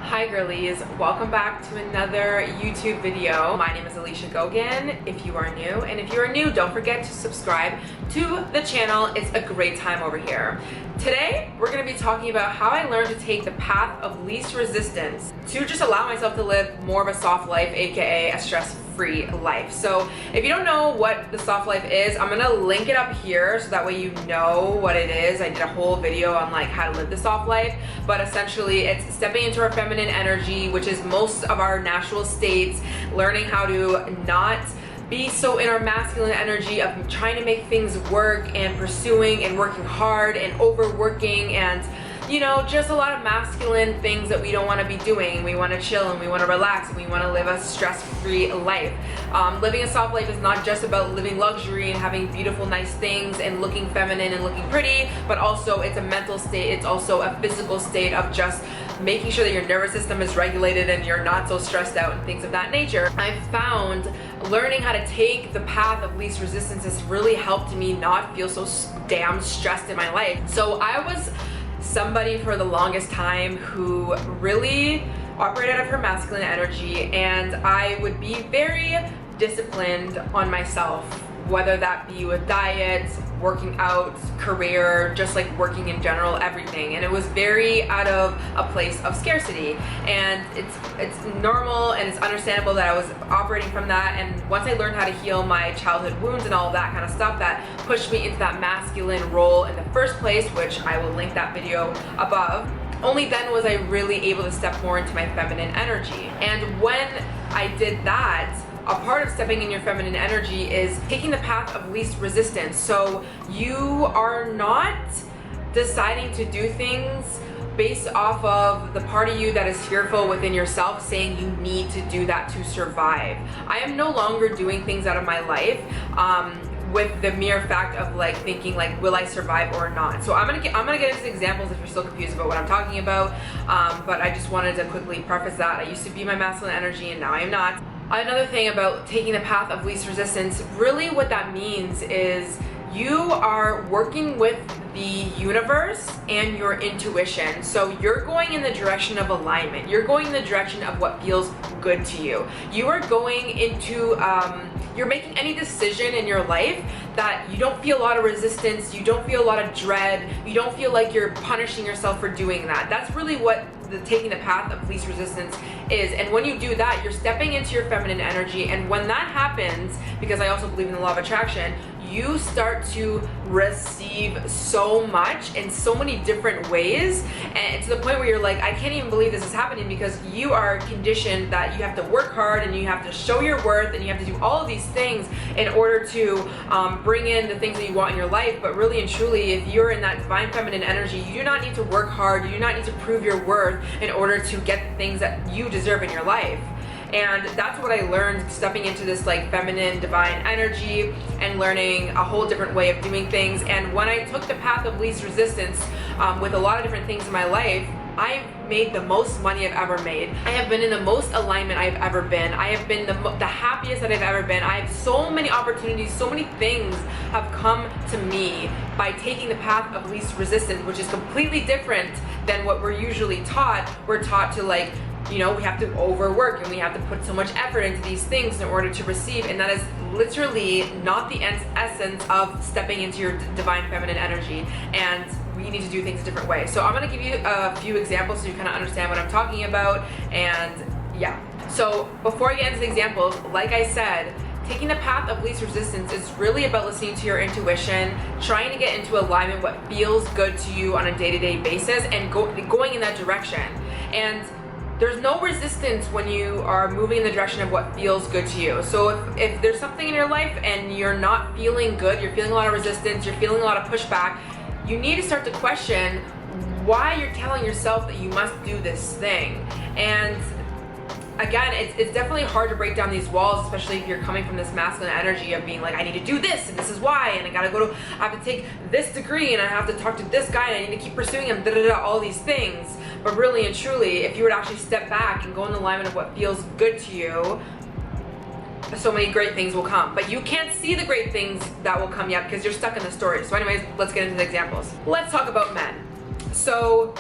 Hi girlies, welcome back to another YouTube video. My name is Alicia Gogan if you are new, and if you are new, don't forget to subscribe to the channel. It's a great time over here. Today, we're going to be talking about how I learned to take the path of least resistance to just allow myself to live more of a soft life, aka a stress-free life. So if you don't know what the soft life is, I'm going to link it up here so that way you know what it is. I did a whole video on like how to live the soft life, but essentially it's stepping into our feminine energy, which is most of our natural states, learning how to not be so in our masculine energy of trying to make things work and pursuing and working hard and overworking and, you know, just a lot of masculine things that we don't want to be doing. We want to chill and we want to relax and we want to live a stress-free life. Living a soft life is not just about living luxury and having beautiful, nice things and looking feminine and looking pretty, but also it's a mental state. It's also a physical state of just making sure that your nervous system is regulated and you're not so stressed out and things of that nature. I've found learning how to take the path of least resistance has really helped me not feel so damn stressed in my life. So I was somebody for the longest time who really operated out of her masculine energy, and I would be very disciplined on myself, whether that be with diet, working out, career, just like working in general, everything. And it was very out of a place of scarcity, and it's normal and it's understandable that I was operating from that. And once I learned how to heal my childhood wounds and all of that kind of stuff, that pushed me into that masculine role in the first place, which I will link that video above. Only then was I really able to step more into my feminine energy. And when I did that, a part of stepping in your feminine energy is taking the path of least resistance. So you are not deciding to do things based off of the part of you that is fearful within yourself, saying you need to do that to survive. I am no longer doing things out of my life with the mere fact of like thinking like, will I survive or not? So I'm gonna get into examples if you're still confused about what I'm talking about, but I just wanted to quickly preface that. I used to be my masculine energy and now I am not. Another thing about taking the path of least resistance, really what that means is you are working with the universe and your intuition. So you're going in the direction of alignment. You're going in the direction of what feels good to you. You are going into, you're making any decision in your life that you don't feel a lot of resistance, you don't feel a lot of dread, you don't feel like you're punishing yourself for doing that. That's really what taking the path of least resistance is. And when you do that, you're stepping into your feminine energy. And when that happens, because I also believe in the law of attraction, you start to receive so much in so many different ways, and to the point where you're like, I can't even believe this is happening, because you are conditioned that you have to work hard and you have to show your worth and you have to do all of these things in order to bring in the things that you want in your life. But really and truly, if you're in that divine feminine energy, you do not need to work hard, you do not need to prove your worth in order to get the things that you deserve in your life. And that's what I learned stepping into this like feminine divine energy and learning a whole different way of doing things. And when I took the path of least resistance with a lot of different things in my life, I've made the most money I've ever made. I have been in the most alignment I've ever been. I have been the happiest that I've ever been. I have so many opportunities, so many things have come to me by taking the path of least resistance, which is completely different than what we're usually taught. We're taught to like, you know, we have to overwork and we have to put so much effort into these things in order to receive, and that is literally not the essence of stepping into your divine feminine energy. And we need to do things a different way. So I'm gonna give you a few examples so you kind of understand what I'm talking about. And yeah, so before I get into the examples, like I said, taking the path of least resistance is really about listening to your intuition, trying to get into alignment, what feels good to you on a day-to-day basis, and going in that direction. And there's no resistance when you are moving in the direction of what feels good to you. So if there's something in your life and you're not feeling good, you're feeling a lot of resistance, you're feeling a lot of pushback, you need to start to question why you're telling yourself that you must do this thing. And again, it's definitely hard to break down these walls, especially if you're coming from this masculine energy of being like, I need to do this and this is why, and I have to take this degree and I have to talk to this guy and I need to keep pursuing him, all these things. But really and truly, if you were to actually step back and go in alignment of what feels good to you, so many great things will come. But you can't see the great things that will come yet because you're stuck in the story. So anyways, let's get into the examples. Let's talk about men. So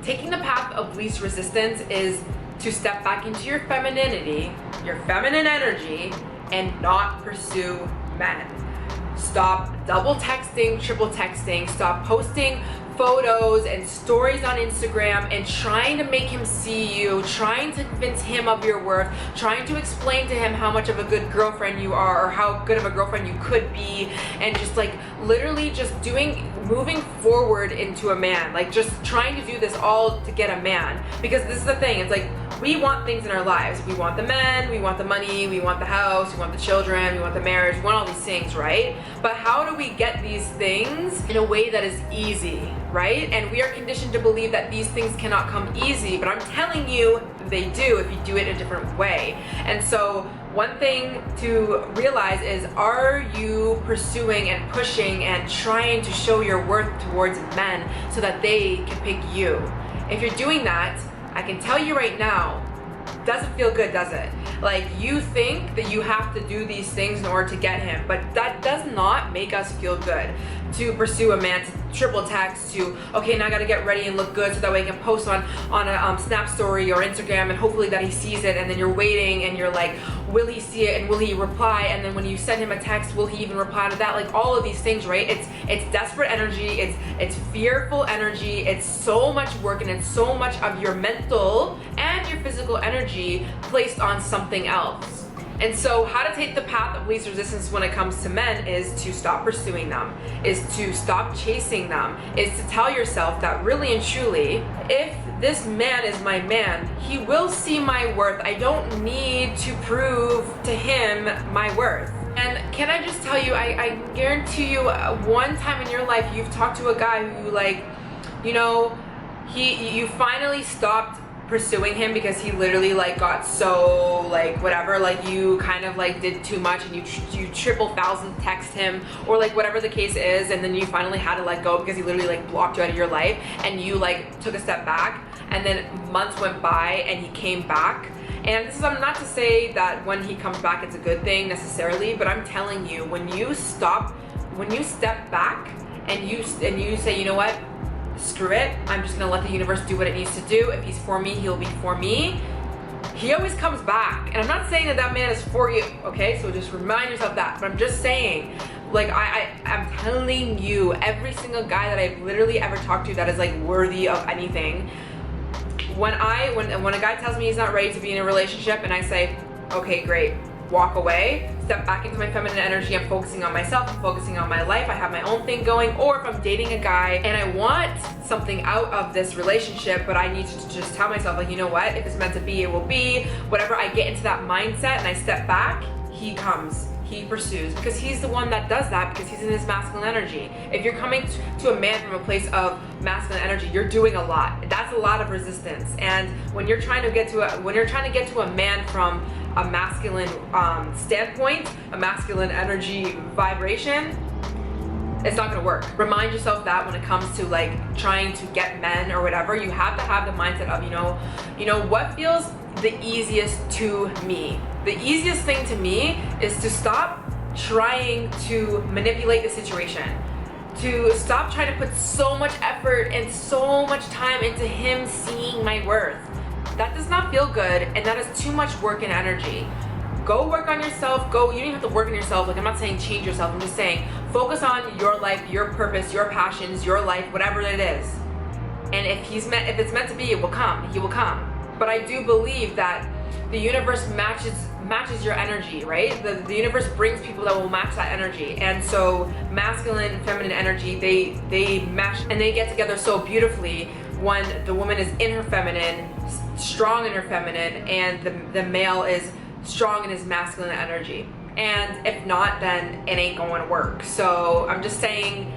taking the path of least resistance is to step back into your femininity, your feminine energy, and not pursue men. Stop double texting, triple texting, stop posting photos and stories on Instagram and trying to make him see you, trying to convince him of your worth, trying to explain to him how much of a good girlfriend you are or how good of a girlfriend you could be, and just like literally just moving forward into a man, like just trying to do this all to get a man. Because this is the thing, it's like we want things in our lives. We want the men, we want the money, we want the house, we want the children, we want the marriage, we want all these things, right? But how do we get these things in a way that is easy, right? And we are conditioned to believe that these things cannot come easy, but I'm telling you they do if you do it a different way. And so one thing to realize is, are you pursuing and pushing and trying to show your worth towards men so that they can pick you? If you're doing that, I can tell you right now, doesn't feel good, does it? Like, you think that you have to do these things in order to get him, but that does not make us feel good. To pursue a man, to triple text, to, okay, now I gotta get ready and look good so that way I can post on a Snap story or Instagram, and hopefully that he sees it, and then you're waiting and you're like, will he see it and will he reply? And then when you send him a text, will he even reply to that? Like, all of these things, right? It's desperate energy, it's fearful energy, it's so much work, and it's so much of your mental and your physical energy placed on something else. And so how to take the path of least resistance when it comes to men is to stop pursuing them, is to stop chasing them, is to tell yourself that really and truly, if this man is my man, he will see my worth. I don't need to prove to him my worth. And can I just tell you, I guarantee you, one time in your life you've talked to a guy who, like, you know, you finally stopped pursuing him because he literally like got so like whatever, like you kind of like did too much and you triple thousand text him or like whatever the case is, and then you finally had to let go because he literally like blocked you out of your life, and you like took a step back, and then months went by and he came back. And this is, I'm not to say that when he comes back it's a good thing necessarily, but I'm telling you, when you step back and you say, you know what, screw it, I'm just gonna let the universe do what it needs to do. If he's for me, he'll be for me. He always comes back. And I'm not saying that man is for you, okay? So just remind yourself that. But I'm just saying, like, I'm telling you, every single guy that I've literally ever talked to that is like worthy of anything, when a guy tells me he's not ready to be in a relationship and I say, okay, great, walk away, step back into my feminine energy, I'm focusing on myself, I'm focusing on my life, I have my own thing going. Or if I'm dating a guy and I want something out of this relationship, but I need to just tell myself, like, you know what, if it's meant to be, it will be. Whatever, I get into that mindset and I step back, he comes, he pursues, because he's the one that does that, because he's in his masculine energy. If you're coming to a man from a place of masculine energy, you're doing a lot. That's a lot of resistance. And when you're trying to get to a man from a masculine standpoint, a masculine energy vibration, it's not gonna work. Remind yourself that when it comes to like trying to get men or whatever, you have to have the mindset of, you know what feels the easiest to me. The easiest thing to me is to stop trying to manipulate the situation, to stop trying to put so much effort and so much time into him seeing my worth. That does not feel good, and that is too much work and energy. Go work on yourself. You don't even have to work on yourself. Like, I'm not saying change yourself. I'm just saying focus on your life, your purpose, your passions, your life, whatever it is. And if it's meant to be, it will come. He will come. But I do believe that the universe matches your energy, right? The universe brings people that will match that energy. And so masculine and feminine energy, they match and they get together so beautifully when the woman is in her feminine, strong in her feminine, and the male is strong in his masculine energy. And if not, then it ain't going to work. So I'm just saying,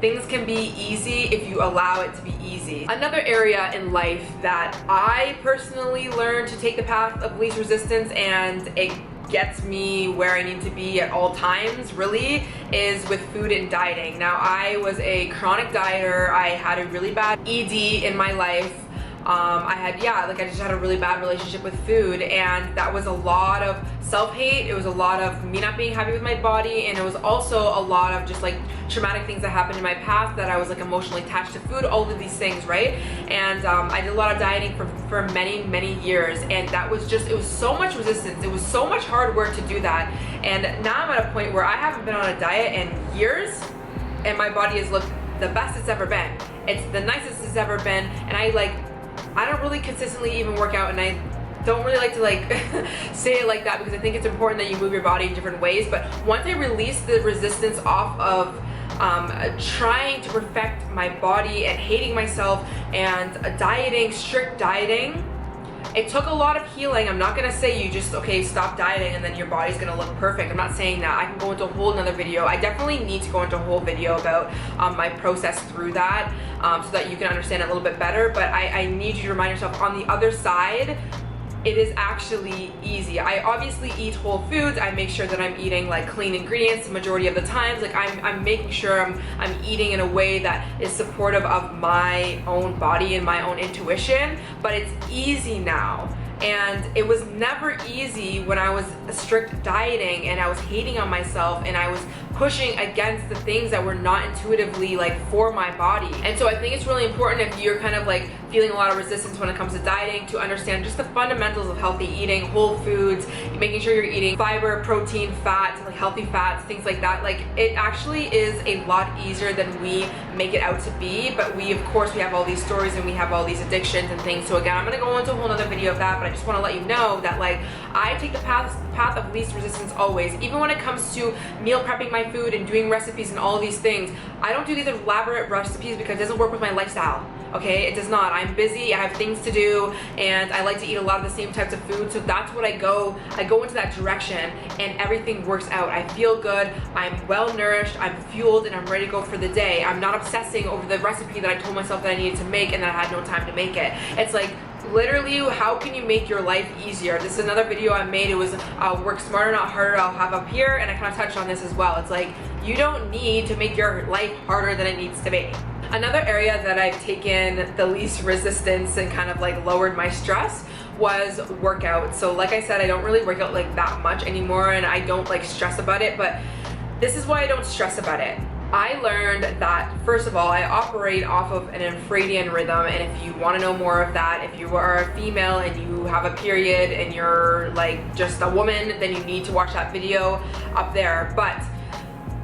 things can be easy if you allow it to be easy. Another area in life that I personally learned to take the path of least resistance, and it gets me where I need to be at all times, really, is with food and dieting. Now, I was a chronic dieter. I had a really bad ED in my life. I had, yeah, like I just had a really bad relationship with food, and that was a lot of self-hate. It was a lot of me not being happy with my body, and it was also a lot of just like traumatic things that happened in my past that I was like emotionally attached to food, all of these things, right? And I did a lot of dieting for many years, and that was just, it was so much resistance. It was so much hard work to do that. And now I'm at a point where I haven't been on a diet in years, and my body has looked the best it's ever been. It's the nicest it's ever been, and I don't really consistently even work out, and I don't really like to like say it like that because I think it's important that you move your body in different ways. But once I released the resistance off of trying to perfect my body and hating myself and dieting, strict dieting, it took a lot of healing. I'm not gonna say you just, okay, stop dieting and then your body's gonna look perfect. I'm not saying that. I can go into a whole another video. I definitely need to go into a whole video about my process through that so that you can understand it a little bit better. But I need you to remind yourself on the other side, it is actually easy. I obviously eat whole foods. I make sure that I'm eating like clean ingredients the majority of the times. Like I'm making sure I'm eating in a way that is supportive of my own body and my own intuition, but it's easy now. And it was never easy when I was strict dieting and I was hating on myself and I was pushing against the things that were not intuitively like for my body. And so I think it's really important, if you're kind of like feeling a lot of resistance when it comes to dieting, to understand just the fundamentals of healthy eating, whole foods, making sure you're eating fiber, protein, fats, like healthy fats, things like that. Like it actually is a lot easier than we make it out to be. But we, of course, we have all these stories and we have all these addictions and things. So again, I'm gonna go into a whole nother video of that, but I just wanna let you know that like I take the path of least resistance always. Even when it comes to meal prepping my food and doing recipes and all these things, I don't do these elaborate recipes because it doesn't work with my lifestyle. Okay, it does not. I'm busy, I have things to do, and I like to eat a lot of the same types of food, so that's what I go into that direction, and everything works out. I feel good, I'm well nourished, I'm fueled, and I'm ready to go for the day. I'm not obsessing over the recipe that I told myself that I needed to make and that I had no time to make it. It's like, literally, how can you make your life easier? This is another video I made. It was work smarter, not harder. I'll have up here, and I kind of touched on this as well. It's like, you don't need to make your life harder than it needs to be. Another area that I've taken the least resistance and kind of like lowered my stress was workout. So like I said, I don't really work out like that much anymore, and I don't like stress about it, but this is why I don't stress about it. I learned that, first of all, I operate off of an infradian rhythm, and if you want to know more of that, if you are a female and you have a period and you're like just a woman, then you need to watch that video up there. But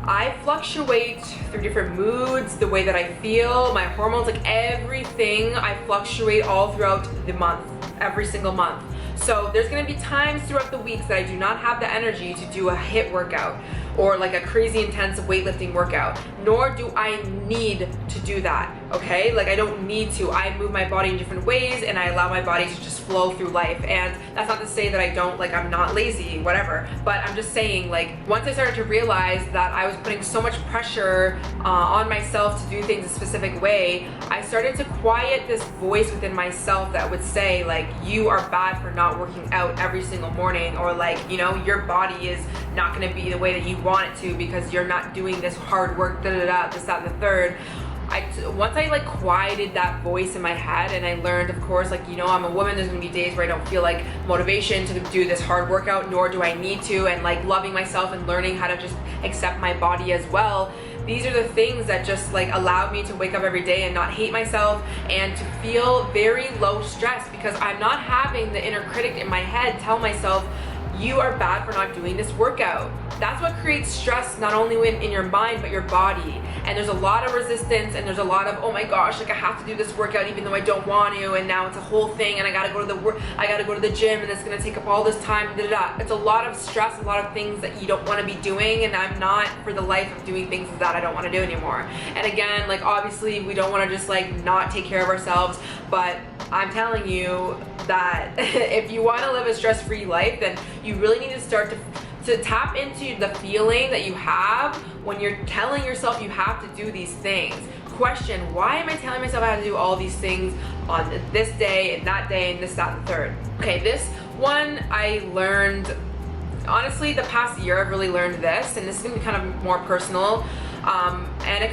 I fluctuate through different moods, the way that I feel, my hormones, like everything, I fluctuate all throughout the month, every single month. So there's gonna be times throughout the weeks that I do not have the energy to do a HIIT workout or like a crazy intense weightlifting workout, nor do I need to do that, okay? Like I don't need to. I move my body in different ways and I allow my body to just flow through life. And that's not to say that I don't, like I'm not lazy, whatever, but I'm just saying, like once I started to realize that I was putting so much pressure on myself to do things a specific way, I started to quiet this voice within myself that would say like, you are bad for not working out every single morning, or like, you know, your body is not gonna be the way that you want it to because you're not doing this hard work, this, that, and the third. Once I like quieted that voice in my head, and I learned, of course, like, you know, I'm a woman, there's gonna be days where I don't feel like motivation to do this hard workout, nor do I need to, and like loving myself and learning how to just accept my body as well. These are the things that just like allowed me to wake up every day and not hate myself and to feel very low stress, because I'm not having the inner critic in my head tell myself, you are bad for not doing this workout. That's what creates stress, not only in your mind, but your body. And there's a lot of resistance, and there's a lot of, oh my gosh, like I have to do this workout even though I don't want to, and now it's a whole thing, and I gotta go to the gym, and it's gonna take up all this time, It's a lot of stress, a lot of things that you don't want to be doing, and I'm not for the life of doing things that I don't want to do anymore. And again, like obviously we don't want to just like not take care of ourselves, but I'm telling you that if you want to live a stress-free life, then you really need to start to tap into the feeling that you have when you're telling yourself you have to do these things. Question, why am I telling myself I have to do all these things on this day and that day and this, that, and the third? Okay, this one I learned, honestly, the past year I've really learned this, and this is gonna be kind of more personal. And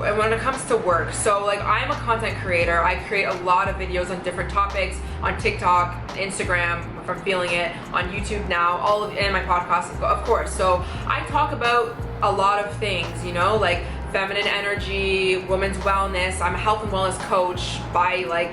when it comes to work, so like I'm a content creator. I create a lot of videos on different topics on TikTok, Instagram, if I'm feeling it, on YouTube now, and my podcast, of course. So I talk about a lot of things, you know, like feminine energy, women's wellness. I'm a health and wellness coach by like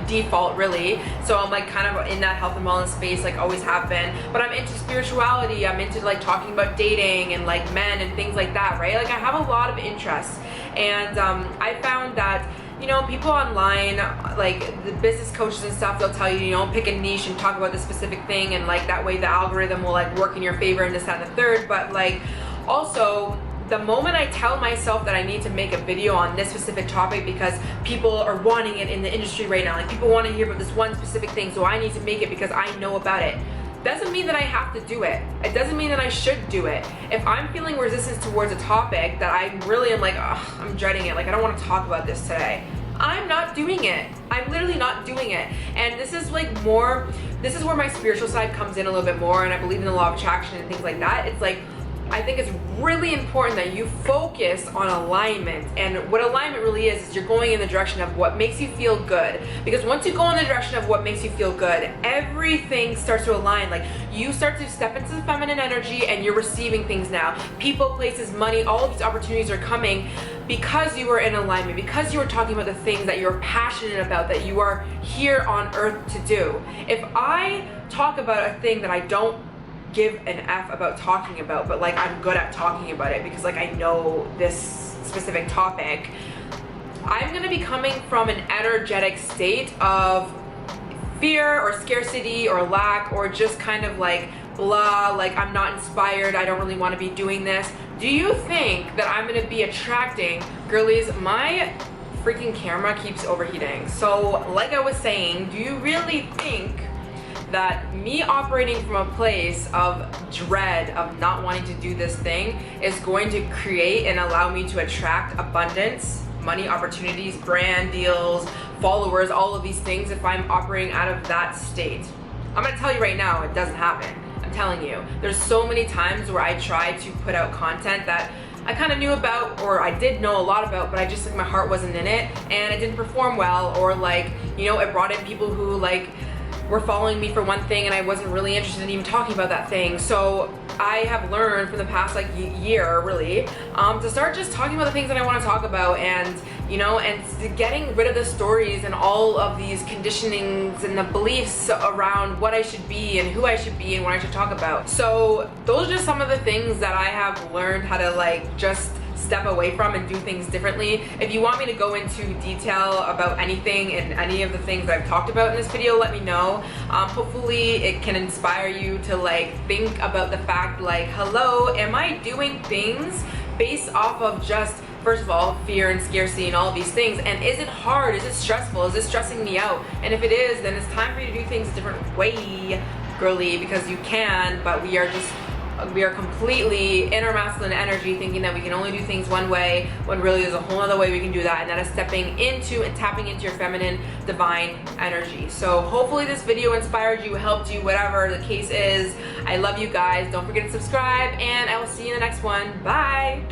default, really. So I'm like kind of in that health and wellness space, like always have been. But I'm into spirituality. I'm into like talking about dating and like men and things like that, right? Like I have a lot of interests, and I found that, you know, people online, like the business coaches and stuff, they'll tell you, you know, pick a niche and talk about this specific thing, and like that way the algorithm will like work in your favor and this, that, and the third. But like also, the moment I tell myself that I need to make a video on this specific topic because people are wanting it in the industry right now, like people want to hear about this one specific thing, so I need to make it because I know about it, doesn't mean that I have to do it. It doesn't mean that I should do it. If I'm feeling resistance towards a topic that I really am like, ugh, I'm dreading it, like I don't want to talk about this today, I'm not doing it. I'm literally not doing it. And this is like more, this is where my spiritual side comes in a little bit more, and I believe in the law of attraction and things like that. It's like, I think it's really important that you focus on alignment. And what alignment really is you're going in the direction of what makes you feel good. Because once you go in the direction of what makes you feel good, everything starts to align. Like you start to step into the feminine energy and you're receiving things now. People, places, money, all of these opportunities are coming because you are in alignment, because you are talking about the things that you're passionate about, that you are here on earth to do. If I talk about a thing that I don't give an F about talking about, but like I'm good at talking about it because like I know this specific topic, I'm gonna be coming from an energetic state of fear or scarcity or lack, or just kind of like blah, like I'm not inspired, I don't really want to be doing this. Do you think that I'm gonna be attracting, girlies, my freaking camera keeps overheating. So like I was saying, do you really think that me operating from a place of dread, of not wanting to do this thing, is going to create and allow me to attract abundance, money, opportunities, brand deals, followers, all of these things if I'm operating out of that state? I'm gonna tell you right now, it doesn't happen. I'm telling you. There's so many times where I tried to put out content that I kind of knew about, or I did know a lot about, but I just like my heart wasn't in it and it didn't perform well, or like, you know, it brought in people who like were following me for one thing and I wasn't really interested in even talking about that thing. So I have learned from the past like year really to start just talking about the things that I want to talk about, and you know, and getting rid of the stories and all of these conditionings and the beliefs around what I should be and who I should be and what I should talk about. So those are just some of the things that I have learned how to like just step away from and do things differently. If you want me to go into detail about anything and any of the things that I've talked about in this video, let me know. Hopefully it can inspire you to like think about the fact like, hello, am I doing things based off of just, first of all, fear and scarcity and all of these things, and is it hard, is it stressful, is it stressing me out? And if it is, then it's time for you to do things a different way, girly, because you can, but we are completely in our masculine energy thinking that we can only do things one way, when really there's a whole other way we can do that, and that is stepping into and tapping into your feminine divine energy. So hopefully this video inspired you, helped you, whatever the case is. I love you guys. Don't forget to subscribe, and I will see you in the next one. Bye.